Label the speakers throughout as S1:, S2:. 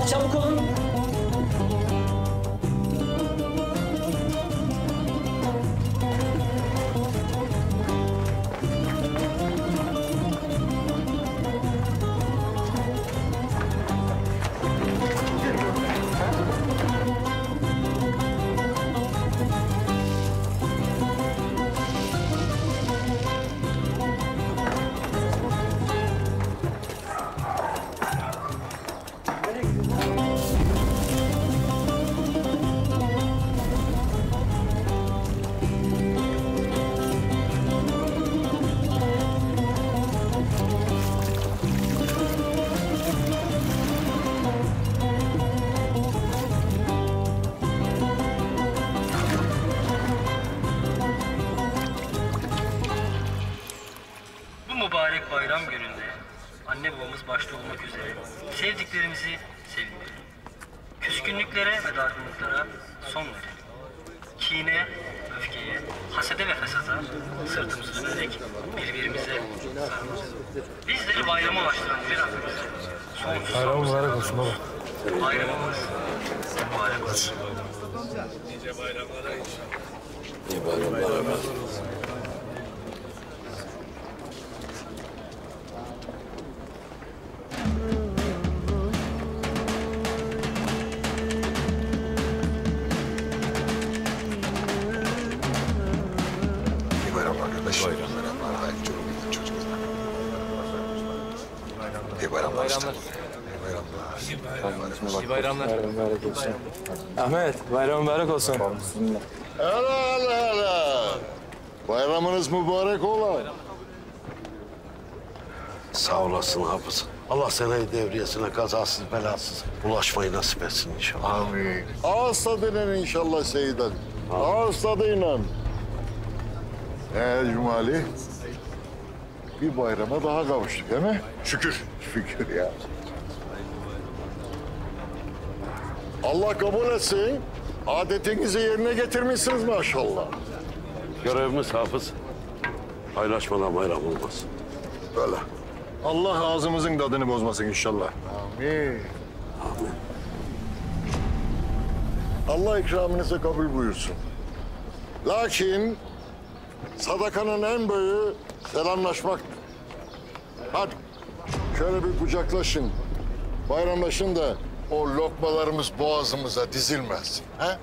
S1: Hadi çabuk olun.
S2: Mübarek bayram gününde anne babamız başta olmak üzere sevdiklerimizi sevindirelim. Küskünlüklere ve dargınlıklara son verelim. Kine, öfkeye, hasede ve fesata sırtımızı dönerek birbirimize sarılalım. Bizleri bayrama ulaştıran bir Rabbimize sonsuz
S3: Bayram mübarek olsun baba.
S2: Bayramımız mübarek olsun.
S4: Nice bayramlara inşallah.
S5: İyi bayramlar. İyi bayramlar işte.
S3: İyi bayramlar. Bayram mübarek olsun. Ahmet, bayram mübarek olsun.
S6: Hele hele hele. Bayramınız mübarek ola.
S5: Sağ olasın hafız. Allah seneyi devriyesine kazasız belasız ulaşmayı nasip etsin inşallah.
S6: Amin. Ağız tadıyla inşallah Seyit Ali. Ağız tadıyla. Cumali. Bir bayrama daha kavuştuk değil mi? Şükür. Şükür ya. Allah kabul etsin. Adetinizi yerine getirmişsiniz maşallah.
S5: Görevimiz hafız. Paylaşmadan bayram olmaz.
S6: Böyle. Allah ağzımızın tadını bozmasın inşallah. Amin.
S5: Amin.
S6: Allah ikramınızı kabul buyursun. Lakin sadakanın en büyüğü selamlaşmak. Hadi şöyle bir kucaklaşın, bayramlaşın da o lokmalarımız boğazımıza dizilmez. He?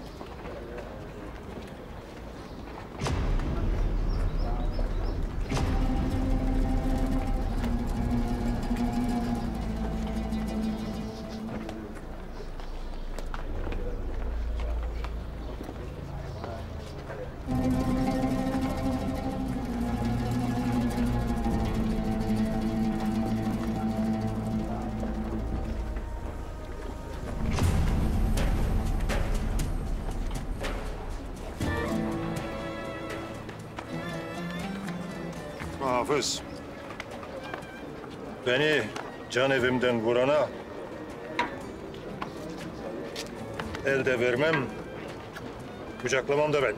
S7: Hafız, beni can evimden vurana elde vermem, kucaklamam da ben.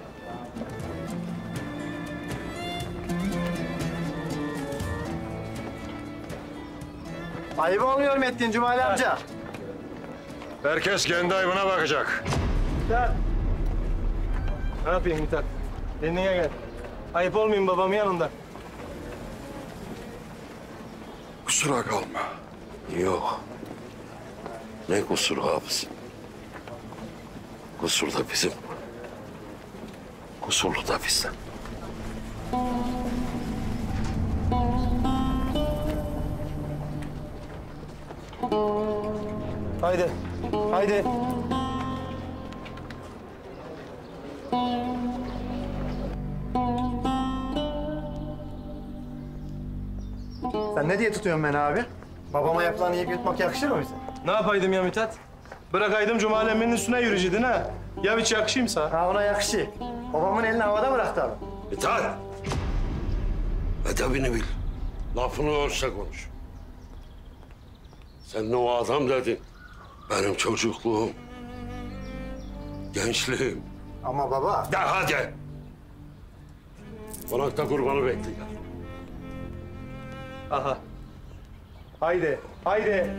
S8: Ayıp olmuyor mu ettiğin Cumali amca?
S7: Herkes kendi ayıbına bakacak.
S3: Mithat. Ne yapayım Mithat? Kendine gel. Ayıp olmayayım babamın yanında.
S6: Kusura kalma.
S5: Yok. Ne kusuru hafız? Kusur da bizim. Kusurlu da bizden.
S3: Haydi. Haydi.
S8: Sen ne diye tutuyorsun beni abi? Babama yapılan iyi yutmak yakışır mı bize?
S3: Ne yapaydım ya Mithat? Bırakaydım Cumali emminin üstüne yürüyecektin ha. Ya hiç yakışayımsa?
S8: Ha ona yakışır. Babamın elini havada bıraktı abi.
S5: Yeter! Edebini bil. Lafını ölçse konuş. Sen ne o adam dedin? Benim çocukluğum, gençliğim.
S8: Ama baba...
S5: De hadi! Konakta kurbanı bekliyor.
S3: Aha. Haydi. Haydi.